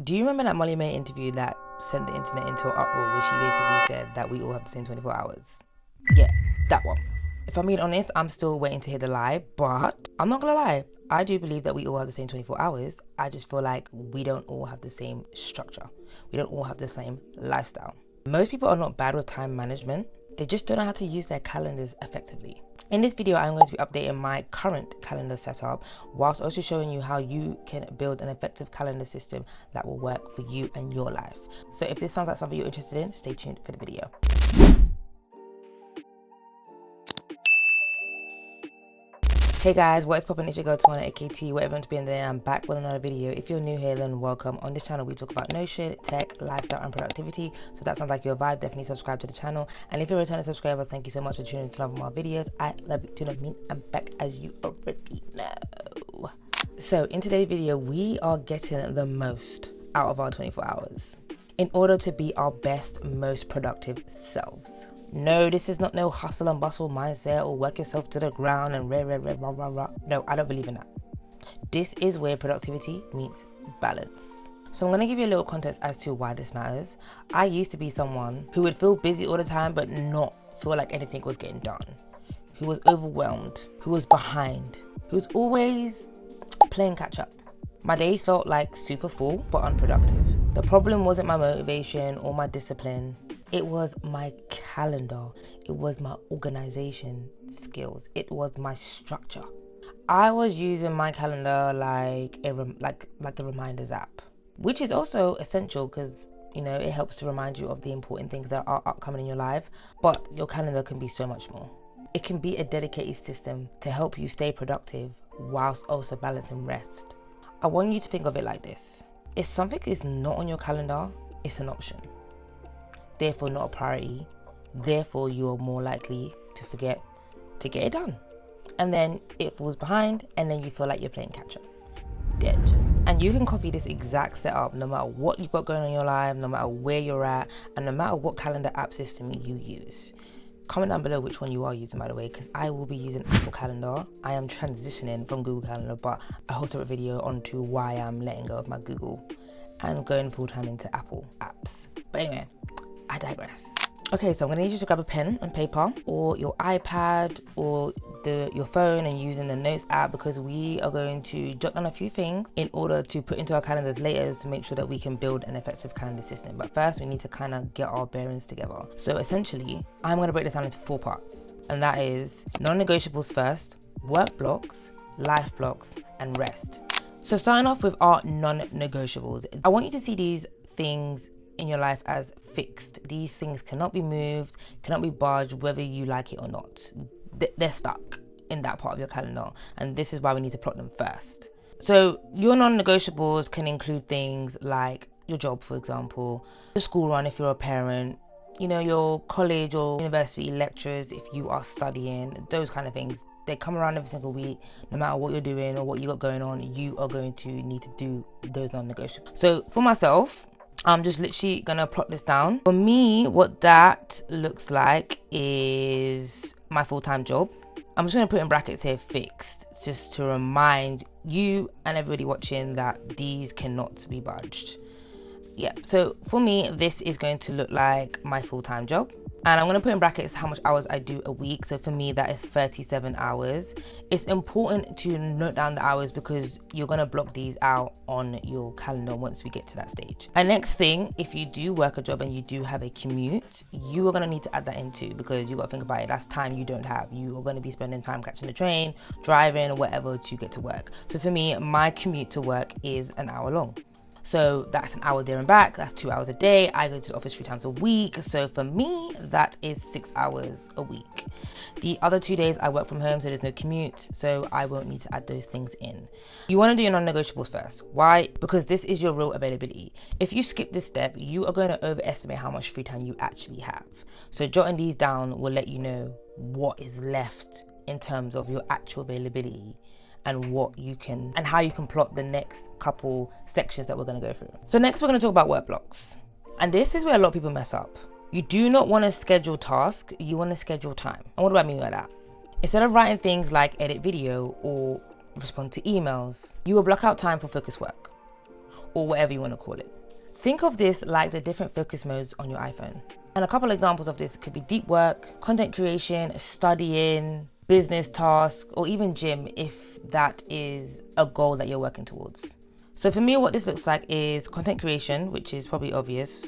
Do you remember that Molly May interview that sent the internet into an uproar where she basically said that we all have the same 24 hours? Yeah, that one. If I'm being honest, I'm still waiting to hear the lie, but I'm not gonna lie. I do believe that we all have the same 24 hours. I just feel like we don't all have the same structure. We don't all have the same lifestyle. Most people are not bad with time management. They just don't know how to use their calendars effectively. In this video, I'm going to be updating my current calendar setup whilst also showing you how you can build an effective calendar system that will work for you and your life. So if this sounds like something you're interested in, stay tuned for the video. Hey guys, what is poppin'? It's your girl Twanaldn, aka whatever you want to be in today. I'm back with another video. If you're new here, then welcome. On this channel we talk about Notion, tech, lifestyle and productivity. So if that sounds like your vibe, definitely subscribe to the channel. And if you're a returning subscriber, thank you so much for tuning in to love my videos. I love you, tune in, I'm back as you already know. So in today's video, we are getting the most out of our 24 hours in order to be our best, most productive selves. No, this is not no hustle and bustle mindset or work yourself to the ground and rah. No, I don't believe in that. This is where productivity meets balance. So I'm going to give you a little context as to why this matters. I used to be someone who would feel busy all the time but not feel like anything was getting done, who was overwhelmed, who was behind, who was always playing catch up. My days felt like super full but unproductive. The problem wasn't my motivation or my discipline. It was my calendar. It was my organization skills. It was my structure. I was using my calendar like the reminders app, which is also essential because it helps to remind you of the important things that are upcoming in your life. But your calendar can be so much more. It can be a dedicated system to help you stay productive whilst also balancing rest. I want you to think of it like this. If something is not on your calendar, it's an option. Therefore not a priority, therefore you are more likely to forget to get it done, and then it falls behind and then you feel like you're playing catch up. Dead. And you can copy this exact setup no matter what you've got going on in your life, no matter where you're at, and no matter what calendar app system you use. Comment down below which one you are using, by the way, because I will be using Apple Calendar. I am transitioning from Google Calendar, but I hosted a video onto why I'm letting go of my Google and going full time into Apple apps. But anyway, I digress. Okay, so I'm going to need you to grab a pen and paper or your iPad or your phone and using the Notes app, because we are going to jot down a few things in order to put into our calendars later to make sure that we can build an effective calendar system. But first, we need to kind of get our bearings together. So essentially, I'm going to break this down into 4 parts, and that is non-negotiables first, work blocks, life blocks, and rest. So starting off with our non-negotiables, I want you to see these things in your life as fixed. These things cannot be moved, cannot be budged, whether you like it or not. They're stuck in that part of your calendar, and this is why we need to plot them first. So your non-negotiables can include things like your job, for example, the school run if you're a parent, your college or university lectures if you are studying, those kind of things. They come around every single week. No matter what you're doing or what you got going on, you are going to need to do those non-negotiables. So for myself, I'm just literally gonna plot this down. For me, what that looks like is my full-time job. I'm just gonna put in brackets here, fixed, just to remind you and everybody watching that these cannot be budged. Yeah, so for me, this is going to look like my full-time job. And I'm going to put in brackets how much hours I do a week. So for me, that is 37 hours. It's important to note down the hours because you're going to block these out on your calendar once we get to that stage. And next thing, if you do work a job and you do have a commute, you are going to need to add that in too, because you got to think about it. That's time you don't have. You are going to be spending time catching the train, driving, or whatever to get to work. So for me, my commute to work is an hour long. So that's an hour there and back. That's 2 hours a day. I go to the office 3 times a week. So for me, that is 6 hours a week. The other 2 days I work from home, so there's no commute. So I won't need to add those things in. You want to do your non-negotiables first. Why? Because this is your real availability. If you skip this step, you are going to overestimate how much free time you actually have. So jotting these down will let you know what is left in terms of your actual availability, and what you can and how you can plot the next couple sections that we're going to go through. So next we're going to talk about work blocks. And this is where a lot of people mess up. You do not want to schedule tasks, you want to schedule time. And what do I mean by that? Instead of writing things like edit video or respond to emails, you will block out time for focus work. or whatever you want to call it. Think of this like the different focus modes on your iPhone. And a couple examples of this could be deep work, content creation, studying, business tasks, or even gym if that is a goal that you're working towards. So for me, what this looks like is content creation, which is probably obvious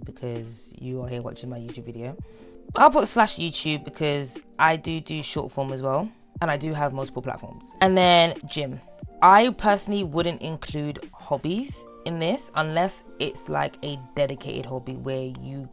because you are here watching my YouTube video. I'll put /YouTube because I do short form as well, and I do have multiple platforms. And then gym. I personally wouldn't include hobbies in this unless it's like a dedicated hobby where you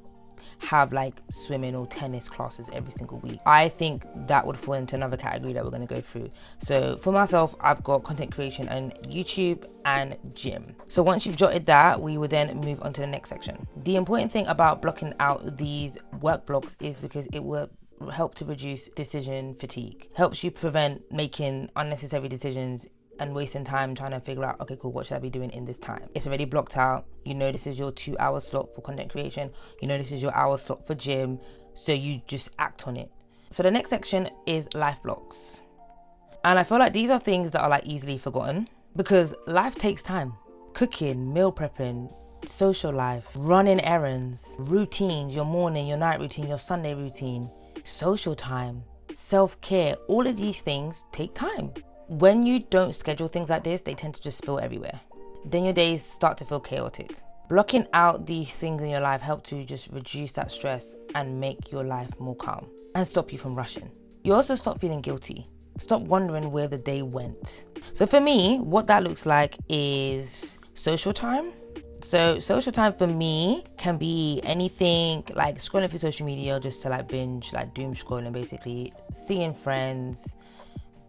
have like swimming or tennis classes every single week. I think that would fall into another category that we're going to go through. So for myself, I've got content creation and YouTube and gym. So once you've jotted that, we will then move on to the next section. The important thing about blocking out these work blocks is because it will help to reduce decision fatigue, helps you prevent making unnecessary decisions and wasting time trying to figure out, okay, cool, what should I be doing in this time? It's already blocked out. You know this is your 2-hour slot for content creation. You know this is your hour slot for gym. So you just act on it. So the next section is life blocks. And I feel like these are things that are like easily forgotten because life takes time. Cooking, meal prepping, social life, running errands, routines, your morning, your night routine, your Sunday routine, social time, self-care. All of these things take time. When you don't schedule things like this, they tend to just spill everywhere. Then your days start to feel chaotic. Blocking out these things in your life help to just reduce that stress and make your life more calm and stop you from rushing. You also stop feeling guilty. Stop wondering where the day went. So for me, what that looks like is social time. So social time for me can be anything like scrolling through social media just to like binge, like doom scrolling basically, seeing friends,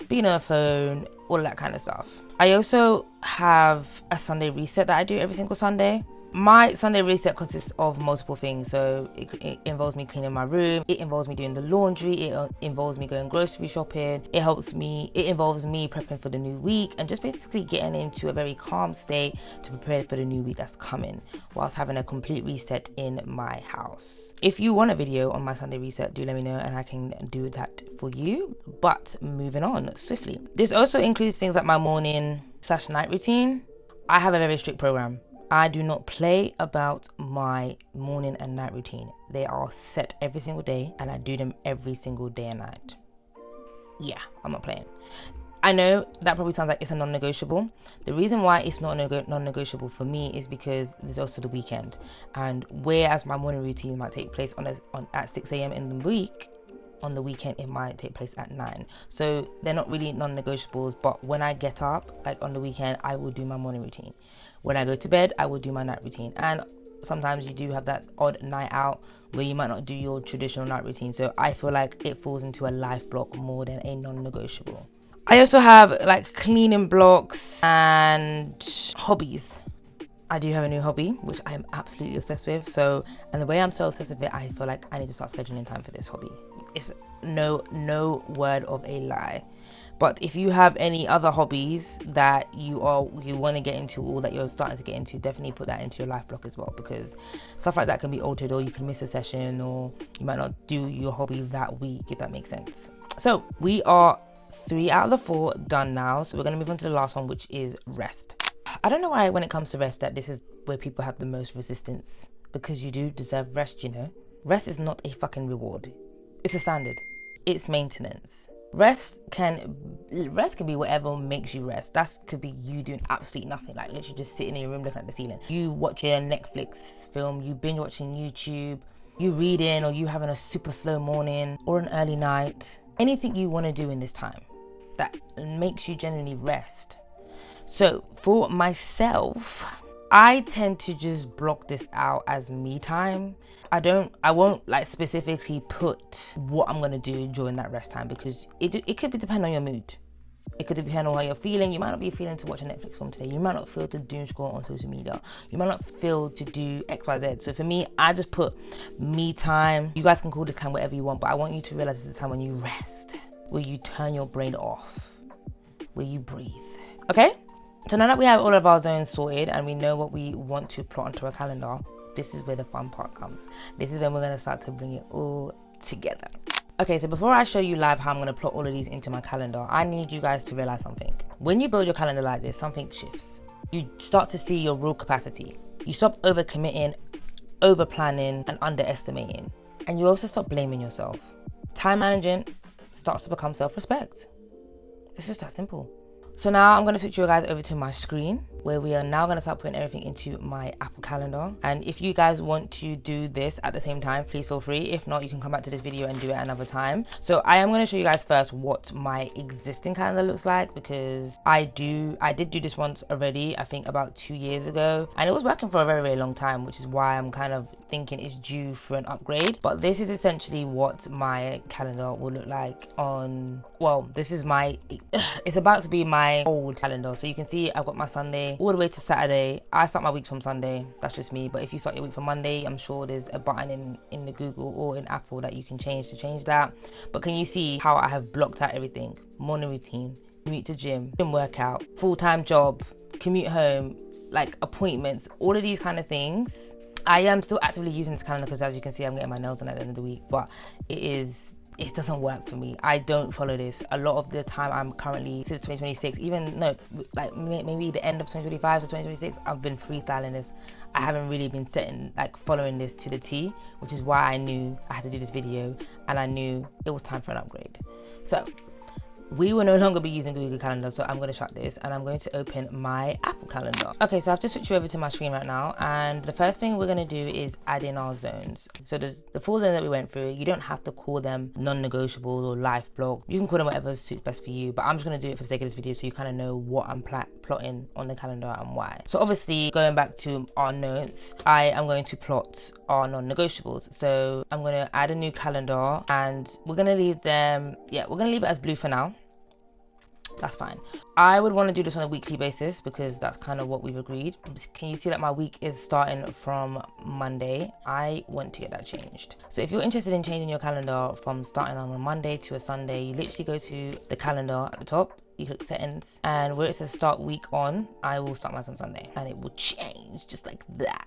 being on a phone, all that kind of stuff. I also have a Sunday reset that I do every single Sunday. My Sunday reset consists of multiple things. So it involves me cleaning my room, it involves me doing the laundry, it involves me going grocery shopping, it involves me prepping for the new week and just basically getting into a very calm state to prepare for the new week that's coming whilst having a complete reset in my house. If you want a video on my Sunday reset, do let me know and I can do that for you. But moving on swiftly. This also includes things like my morning/night routine. I have a very strict program. I do not play about my morning and night routine. They are set every single day and I do them every single day and night. Yeah, I'm not playing. I know that probably sounds like it's a non-negotiable. The reason why it's not non-negotiable for me is because there's also the weekend. And whereas my morning routine might take place at 6 a.m. in the week, on the weekend it might take place at 9. So they're not really non-negotiables, but when I get up, like on the weekend, I will do my morning routine. When I go to bed, I will do my night routine. And sometimes you do have that odd night out where you might not do your traditional night routine. So I feel like it falls into a life block more than a non-negotiable. I also have like cleaning blocks and hobbies. I do have a new hobby, which I am absolutely obsessed with. So, and the way I'm so obsessed with it, I feel like I need to start scheduling time for this hobby. It's no word of a lie. But if you have any other hobbies that you want to get into or that you're starting to get into, definitely put that into your life block as well, because stuff like that can be altered, or you can miss a session, or you might not do your hobby that week, if that makes sense. So we are 3 out of the 4 done now. So we're going to move on to the last one, which is rest. I don't know why when it comes to rest that this is where people have the most resistance, because you do deserve rest, you know. Rest is not a fucking reward. It's a standard. It's maintenance. Rest can be whatever makes you rest. That could be you doing absolutely nothing, like literally just sitting in your room looking at the ceiling. You watching a Netflix film, you binge watching YouTube, you reading, or you having a super slow morning or an early night. Anything you want to do in this time that makes you genuinely rest. So for myself, I tend to just block this out as me time. I won't like specifically put what I'm gonna do during that rest time, because it could be depending on your mood. It could depend on how you're feeling. You might not be feeling to watch a Netflix film today. You might not feel to doom scroll on social media. You might not feel to do XYZ. So for me, I just put me time. You guys can call this time whatever you want, but I want you to realize this is a time when you rest, where you turn your brain off, where you breathe. Okay? So now that we have all of our zones sorted and we know what we want to plot onto our calendar, this is where the fun part comes. This is when we're going to start to bring it all together. Okay, so before I show you live how I'm going to plot all of these into my calendar, I need you guys to realize something. When you build your calendar like this, something shifts. you start to see your real capacity. You stop overcommitting, over planning, and underestimating. And you also stop blaming yourself. Time management starts to become self-respect. It's just that simple. So now I'm going to switch you guys over to my screen, where we are now going to start putting everything into my Apple Calendar. And if you guys want to do this at the same time, please feel free. If not, you can come back to this video and do it another time. So I am going to show you guys first what my existing calendar looks like, because I did do this once already, I think about 2 years ago, and it was working for a very, very long time, which is why I'm kind of thinking it's due for an upgrade. But this is essentially what my calendar will look like on, well, this is my, it's about to be my old calendar. So you can see I've got my Sunday all the way to Saturday. I start my weeks from Sunday, that's just me. But if you start your week from Monday, I'm sure there's a button in the Google or in Apple that you can change that. But can you see how I have blocked out everything? Morning routine, commute to gym workout, full-time job, commute home, like appointments, all of these kind of things. I am still actively using this calendar because, as you can see, I'm getting my nails done at the end of the week, but it doesn't work for me. I don't follow this. A lot of the time, I'm currently, since 2026, even no, like maybe the end of 2025 to 2026, I've been freestyling this. I haven't really been following this to the T, which is why I knew I had to do this video, and I knew it was time for an upgrade. So we will no longer be using Google Calendar, so I'm going to shut this and I'm going to open my Apple Calendar. Okay, so I've just switched you over to my screen right now, and the first thing we're going to do is add in our zones. So the 4 zones that we went through, you don't have to call them non-negotiable or life block. You can call them whatever suits best for you, but I'm just going to do it for the sake of this video so you kind of know what I'm plotting on the calendar and why. So obviously, going back to our notes, I am going to plot our non-negotiables. So I'm going to add a new calendar, and we're going to leave them, we're going to leave it as blue for now. That's fine. I would want to do this on a weekly basis because that's kind of what we've agreed. Can you see that my week is starting from Monday? I want to get that changed. So if you're interested in changing your calendar from starting on a Monday to a Sunday, you literally go to the calendar at the top, you click settings, and where it says start week on, I will start mine on Sunday, and it will change just like that.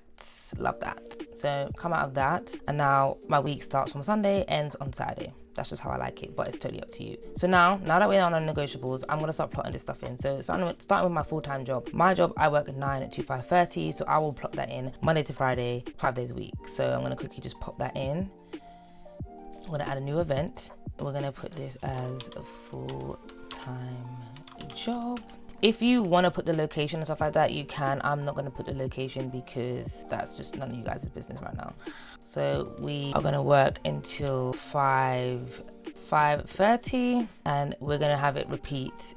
Love that. So come out of that, and now my week starts from Sunday, ends on Saturday. That's just how I like it, but it's totally up to you. So now that we're on non-negotiables, I'm gonna start plotting this stuff in. So starting with my full-time job. My job, I work 9 to 5:30, so I will plot that in Monday to Friday, 5 days a week. So I'm gonna quickly just pop that in. I'm gonna add a new event. We're gonna put this as a full-time job. If you want to put the location and stuff like that, you can. I'm not going to put the location because that's just none of you guys' business right now. So we are going to work until 5:30, and we're going to have it repeat.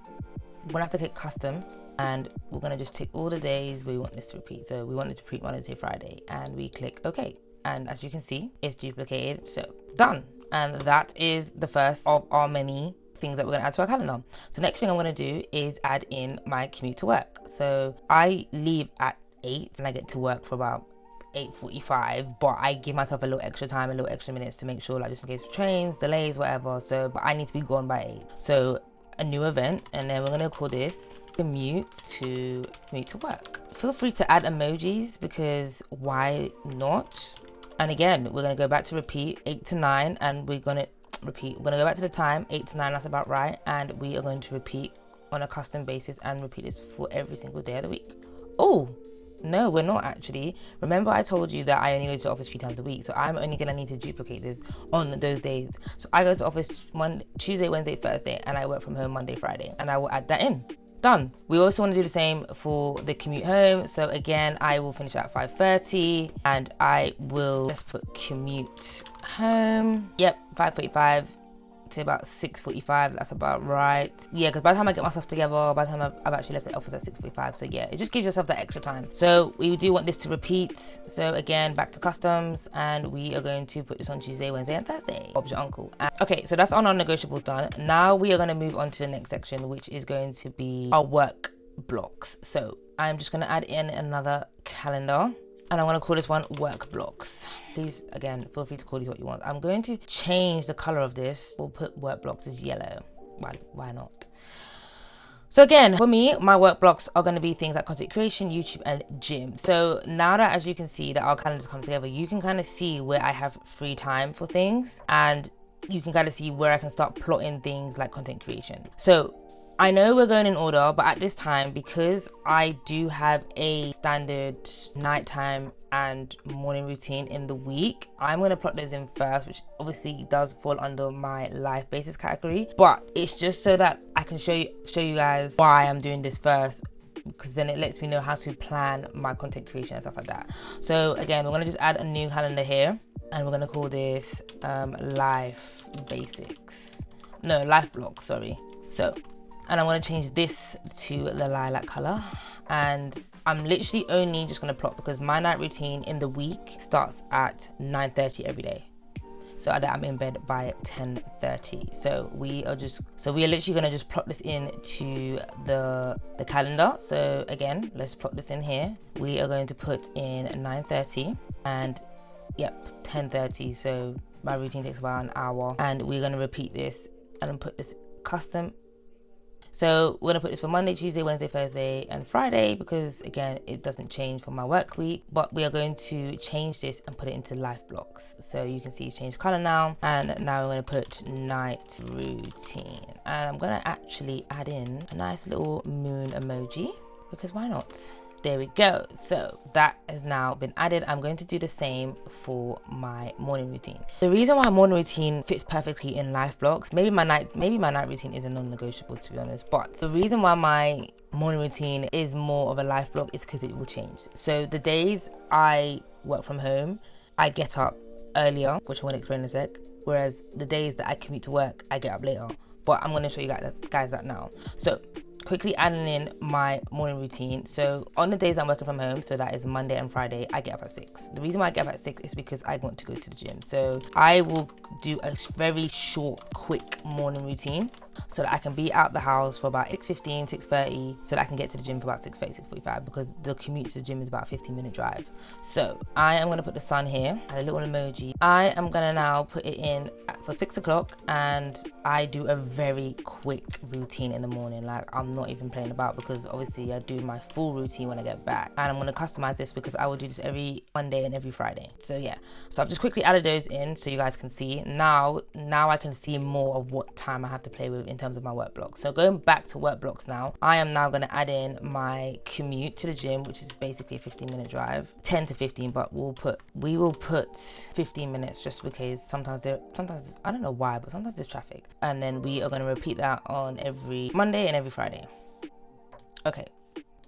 We're going to have to click custom, and we're going to just tick all the days we want this to repeat. So we want it to repeat Monday to Friday, and we click OK. And as you can see, it's duplicated. So done. And that is the first of our many things that we're going to add to our calendar. So next thing I'm going to do is add in my commute to work. So I leave at 8 and I get to work for about 8:45, but I give myself a little extra time, a little extra minutes to make sure, like, just in case of trains, delays, whatever. So but I need to be gone by 8. So a new event, and then we're going to call this commute to work. Feel free to add emojis because why not? And again, we're going to go back to repeat 8 to 9, and we're going to repeat. We're going to go back to the time 8 to 9, that's about right, and we are going to repeat on a custom basis and repeat this for every single day of the week. Oh no, we're not actually. Remember I told you that I only go to the office 3 times a week, so I'm only going to need to duplicate this on those days. So I go to the office Tuesday, Wednesday, Thursday, and I work from home Monday, Friday, and I will add that in. Done. We also want to do the same for the commute home. So again, I will finish at 5:30, and I will, let's put commute home. Yep, 5:45 to about 6:45. That's about right. Yeah, because by the time I get myself together, by the time I've actually left the office at 6:45. So yeah, it just gives yourself that extra time. So we do want this to repeat. So again, back to customs, and we are going to put this on Tuesday, Wednesday, and Thursday. Bob's your uncle. Okay, so that's our non-negotiables done. Now we are going to move on to the next section, which is going to be our work blocks. So I'm just going to add in another calendar, and I want to call this one work blocks. Please, again, feel free to call these what you want. I'm going to change the color of this. We'll put work blocks as yellow. Why not? So again, for me, my work blocks are going to be things like content creation, YouTube, and gym. So now that, as you can see, that our calendars come together, you can kind of see where I have free time for things, and you can kind of see where I can start plotting things like content creation. So I know we're going in order, but at this time, because I do have a standard nighttime and morning routine in the week, I'm going to plot those in first, which obviously does fall under my life basis category, but it's just so that I can show you guys why I'm doing this first, because then it lets me know how to plan my content creation and stuff like that. So again, we're going to just add a new calendar here, and we're going to call this life blog, sorry. So, and I'm going to change this to the lilac color, and I'm literally only just going to plot because my night routine in the week starts at 9:30 every day, so that I'm in bed by 10:30. So we are literally going to just plot this in to the calendar. So again, let's plot this in here. We are going to put in 9:30 and yep, 10:30. So my routine takes about an hour, and we're going to repeat this and put this custom. So we're going to put this for Monday, Tuesday, Wednesday, Thursday, and Friday, because again, it doesn't change for my work week, but we are going to change this and put it into life blocks. So you can see it's changed color now, and now we're going to put night routine, and I'm going to actually add in a nice little moon emoji, because why not? There we go. So that has now been added. I'm going to do the same for my morning routine. The reason why morning routine fits perfectly in life blocks, maybe my night routine is a non-negotiable, to be honest, but the reason why my morning routine is more of a life block is because it will change. So the days I work from home, I get up earlier, which I want to explain in a sec, whereas the days that I commute to work, I get up later. But I'm going to show you guys that now. So quickly adding in my morning routine. So on the days I'm working from home, so that is Monday and Friday, I get up at 6. The reason why I get up at 6 is because I want to go to the gym. So I will do a very short, quick morning routine so that I can be out the house for about 6:15, 6:30, so that I can get to the gym for about 6:30, 6:45, because the commute to the gym is about a 15-minute drive. So I am going to put the sun here, add a little emoji. I am going to now put it in for 6 o'clock, and I do a very quick routine in the morning. Like, I'm not even playing about, because obviously I do my full routine when I get back, and I'm going to customize this because I will do this every Monday and every Friday. So yeah, so I've just quickly added those in so you guys can see. Now I can see more of what time I have to play with in terms of my work blocks. So going back to work blocks now, I am now going to add in my commute to the gym, which is basically a 15-minute drive, 10 to 15, but we will put 15 minutes just because sometimes I don't know why, but sometimes there's traffic. And then we are going to repeat that on every Monday and every Friday. Okay,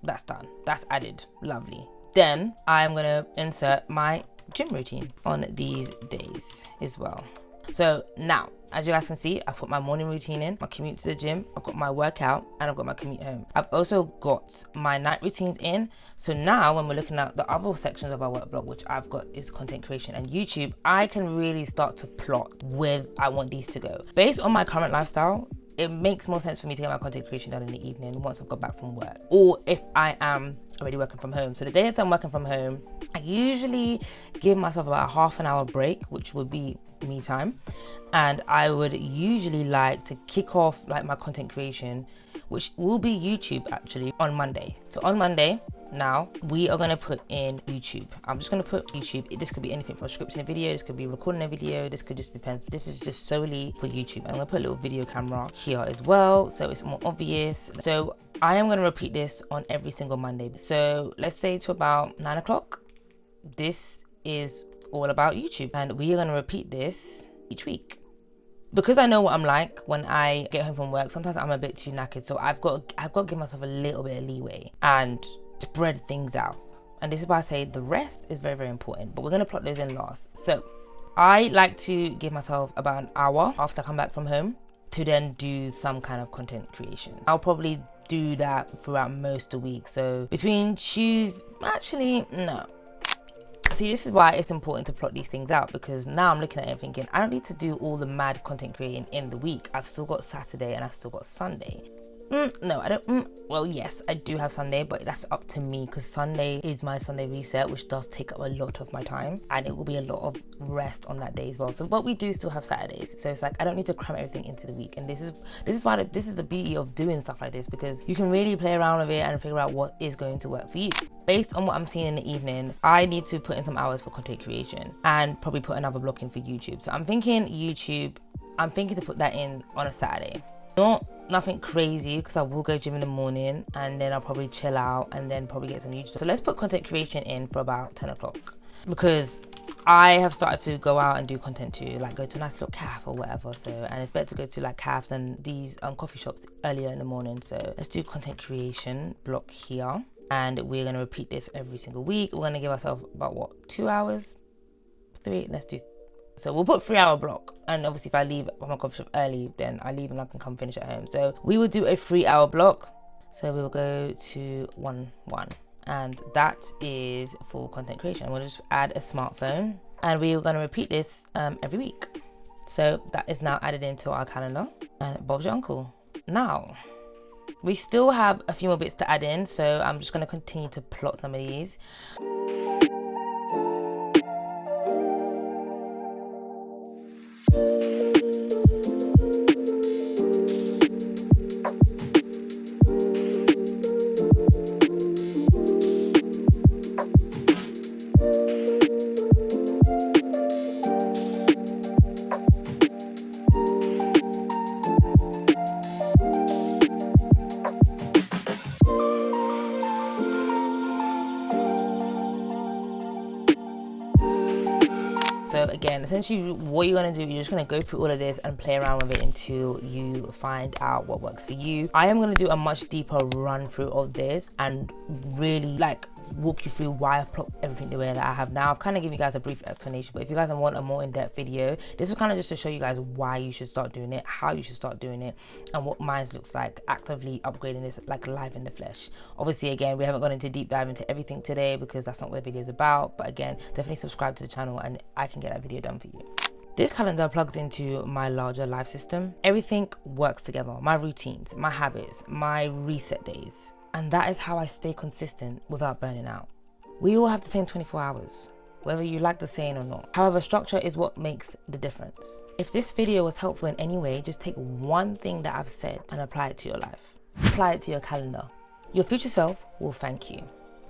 that's done, that's added. Lovely. Then I'm going to insert my gym routine on these days as well. So now, as you guys can see, I've put my morning routine in, my commute to the gym, I've got my workout, and I've got my commute home. I've also got my night routines in. So now when we're looking at the other sections of our work blog, which I've got is content creation and YouTube, I can really start to plot where I want these to go. Based on my current lifestyle, it makes more sense for me to get my content creation done in the evening once I've got back from work, or if I am already working from home. So the days I'm working from home, I usually give myself about a half an hour break, which would be me time, and I would usually like to kick off like my content creation, which will be YouTube actually, on Monday. So on Monday, now we are going to put in YouTube. I'm just going to put YouTube. This could be anything from scripting a video, this could be recording a video, this could just depend. This is just solely for YouTube. I'm going to put a little video camera here as well, so it's more obvious. So I am going to repeat this on every single Monday. So let's say to about 9 o'clock, this is all about YouTube, and we are going to repeat this each week. Because I know what I'm like when I get home from work, sometimes I'm a bit too knackered, so I've got to give myself a little bit of leeway and spread things out. And this is why I say the rest is very, very important, but we're going to plot those in last. So I like to give myself about an hour after I come back from home to then do some kind of content creation. I'll probably do that throughout most of the week. So between See, this is why it's important to plot these things out, because now I'm looking at it thinking, I don't need to do all the mad content creating in the week. I've still got Saturday and I've still got Sunday. No, I don't. Well, yes, I do have Sunday, but that's up to me, because Sunday is my Sunday reset, which does take up a lot of my time, and it will be a lot of rest on that day as well. So, but we do still have Saturdays, so it's like I don't need to cram everything into the week. And this is why this is the beauty of doing stuff like this, because you can really play around with it and figure out what is going to work for you. Based on what I'm seeing in the evening, I need to put in some hours for content creation and probably put another block in for YouTube. So I'm thinking YouTube. I'm thinking to put that in on a Saturday. Not nothing crazy because I will go gym in the morning and then I'll probably chill out and then probably get some YouTube. So let's put content creation in for about 10 o'clock because I have started to go out and do content too, like go to a nice little cafe or whatever. So, and it's better to go to like cafes and these coffee shops earlier in the morning. So let's do content creation block here, and we're going to repeat this every single week. We're going to give ourselves about what, 2 hours, 3, let's do. So we'll put 3-hour block, and obviously if I leave from my coffee shop early, then I leave and I can come finish at home. So we will do a 3-hour block. So we will go to 1-1, and that is for content creation. We'll just add a smartphone, and we're going to repeat this every week. So that is now added into our calendar, and Bob's your uncle. Now we still have a few more bits to add in, so I'm just going to continue to plot some of these. So again, essentially what you're going to do, you're just going to go through all of this and play around with it until you find out what works for you. I am going to do a much deeper run through of this and really like walk you through why I plot everything the way that I have now. I've kind of given you guys a brief explanation, but if you guys want a more in-depth video, this is kind of just to show you guys why you should start doing it, how you should start doing it, and what mine looks like actively upgrading this like live in the flesh. Obviously, again, we haven't gone into deep dive into everything today because that's not what the video is about, but again, definitely subscribe to the channel and I can get that video done for you. This calendar plugs into my larger life system. Everything works together, my routines, my habits, my reset days. And that is how I stay consistent without burning out. We all have the same 24 hours, whether you like the saying or not. However, structure is what makes the difference. If this video was helpful in any way, just take one thing that I've said and apply it to your life. Apply it to your calendar. Your future self will thank you.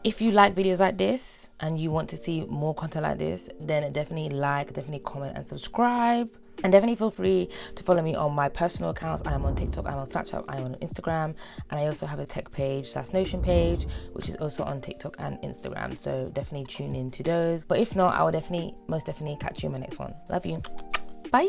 If you like videos like this and you want to see more content like this, then definitely like, definitely comment and subscribe. And definitely feel free to follow me on my personal accounts. I am on TikTok, I'm on Snapchat, I'm on Instagram, and I also have a tech page, that's Notion page, which is also on TikTok and Instagram. So definitely tune in to those. But if not, I will most definitely catch you in my next one. Love you. Bye.